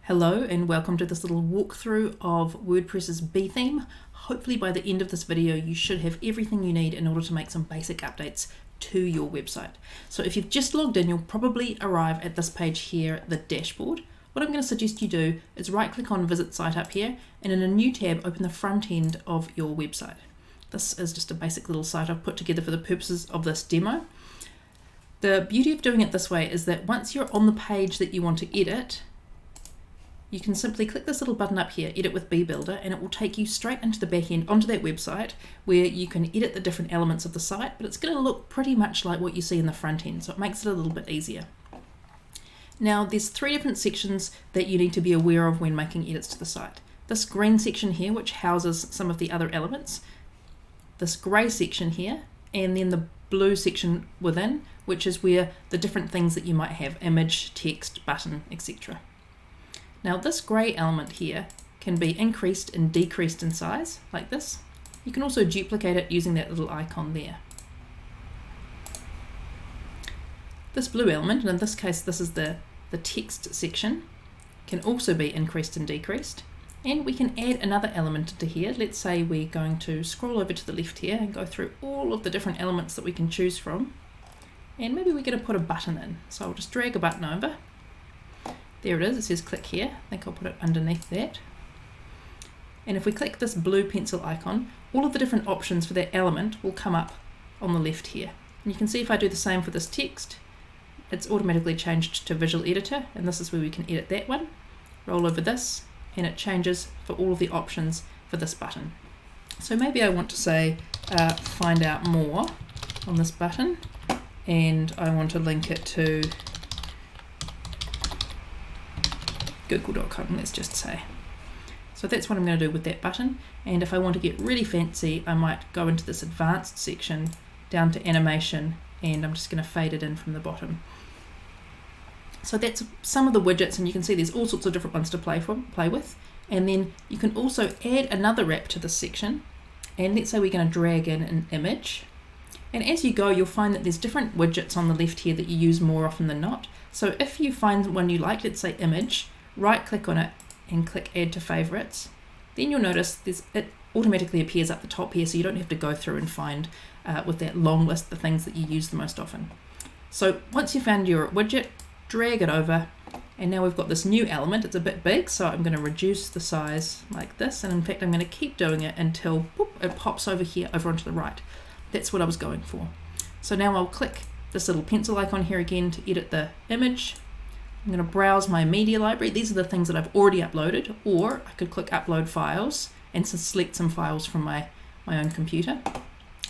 Hello and welcome to this little walkthrough of WordPress's Betheme. Hopefully by the end of this video you should have everything you need in order to make some basic updates to your website. So if you've just logged in, you'll probably arrive at this page here, the dashboard. What I'm going to suggest you do is right click on Visit Site up here and in a new tab open the front end of your website. This is just a basic little site I've put together for the purposes of this demo. The beauty of doing it this way is that once you're on the page that you want to edit, you can simply click this little button up here, Edit with bBuilder, and it will take you straight into the back end, onto that website, where you can edit the different elements of the site, but it's going to look pretty much like what you see in the front end, so it makes it a little bit easier. Now, there's three different sections that you need to be aware of when making edits to the site. This green section here, which houses some of the other elements, this grey section here, and then the blue section within, which is where the different things that you might have, image, text, button, etc. Now this grey element here can be increased and decreased in size, like this. You can also duplicate it using that little icon there. This blue element, and in this case this is the text section, can also be increased and decreased. And we can add another element into here. Let's say we're going to scroll over to the left here and go through all of the different elements that we can choose from. And maybe we're going to put a button in. So I'll just drag a button over. There it is, it says click here. I think I'll put it underneath that. And if we click this blue pencil icon, all of the different options for that element will come up on the left here. And you can see if I do the same for this text, it's automatically changed to Visual Editor, and this is where we can edit that one. Roll over this, and it changes for all of the options for this button. So maybe I want to say, find out more on this button, and I want to link it to google.com, let's just say. So that's what I'm going to do with that button, and if I want to get really fancy I might go into this advanced section down to animation, and I'm just going to fade it in from the bottom. So that's some of the widgets, and you can see there's all sorts of different ones to play with, and then you can also add another wrap to this section, and let's say we're going to drag in an image, and as you go you'll find that there's different widgets on the left here that you use more often than not. So if you find one you like, let's say image, right click on it and click add to favorites, then you'll notice it automatically appears up the top here, so you don't have to go through and find with that long list the things that you use the most often. So once you've found your widget, drag it over, and now we've got this new element. It's a bit big, so I'm going to reduce the size like this, and in fact I'm going to keep doing it until it pops over here over onto the right. That's what I was going for. So now I'll click this little pencil icon here again to edit the image. I'm going to browse my media library. These are the things that I've already uploaded, or I could click upload files and select some files from my own computer.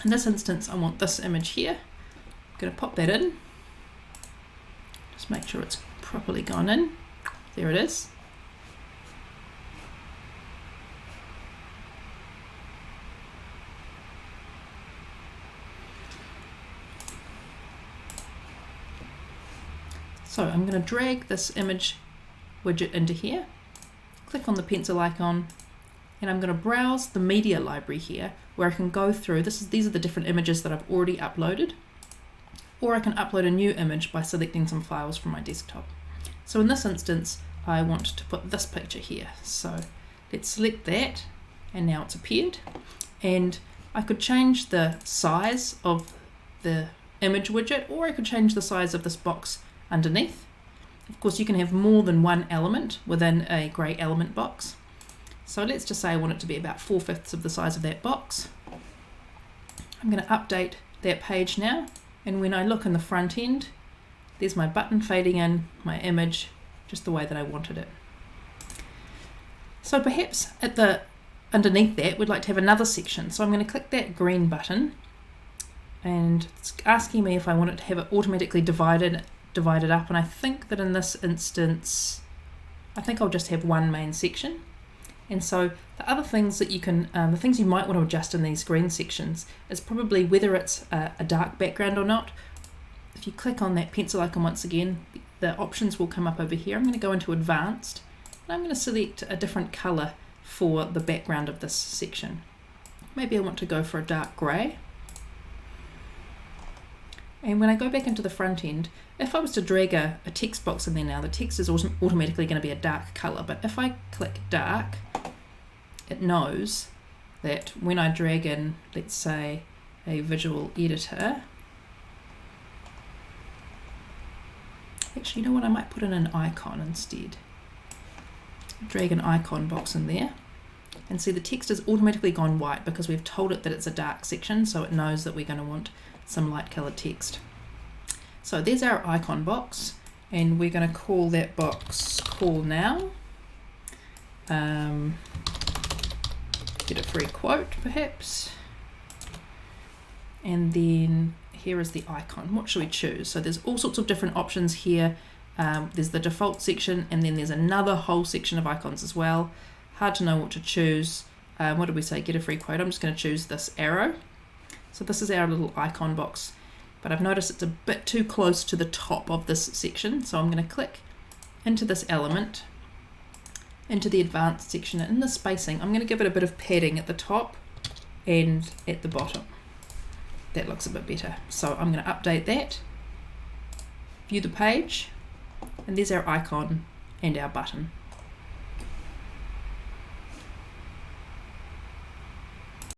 In this instance I want this image here. I'm going to pop that in. Just make sure it's properly gone in. There it is. So I'm going to drag this image widget into here, click on the pencil icon, and I'm going to browse the media library here where I can go through. These are the different images that I've already uploaded, or I can upload a new image by selecting some files from my desktop. So in this instance I want to put this picture here, so let's select that, and now it's appeared. And I could change the size of the image widget, or I could change the size of this box underneath. Of course you can have more than one element within a grey element box. So let's just say I want it to be about 4/5 of the size of that box. I'm going to update that page now, and when I look in the front end, there's my button fading in, my image, just the way that I wanted it. So perhaps underneath that we'd like to have another section. So I'm going to click that green button, and it's asking me if I want it to have it automatically divided up, and I think that in this instance I think I'll just have one main section. And so the other things that you can, the things you might want to adjust in these green sections is probably whether it's a dark background or not. If you click on that pencil icon once again, the options will come up over here. I'm going to go into advanced, and I'm going to select a different color for the background of this section. Maybe I want to go for a dark grey. And when I go back into the front end, if I was to drag a text box in there now, the text is automatically going to be a dark color. But if I click dark, it knows that when I drag in, let's say, a visual editor, actually, you know what, I might put in an icon instead. Drag an icon box in there, and see the text has automatically gone white because we've told it that it's a dark section, so it knows that we're going to want some light colored text. So there's our icon box, and we're going to call that box call now. Get a free quote perhaps, and then here is the icon. What should we choose? So there's all sorts of different options here. There's the default section, and then there's another whole section of icons as well. Hard to know what to choose. What did we say? Get a free quote. I'm just going to choose this arrow. So this is our little icon box, but I've noticed it's a bit too close to the top of this section, so I'm going to click into this element, into the advanced section, and in the spacing I'm going to give it a bit of padding at the top and at the bottom. That looks a bit better, so I'm going to update that, view the page, and there's our icon and our button.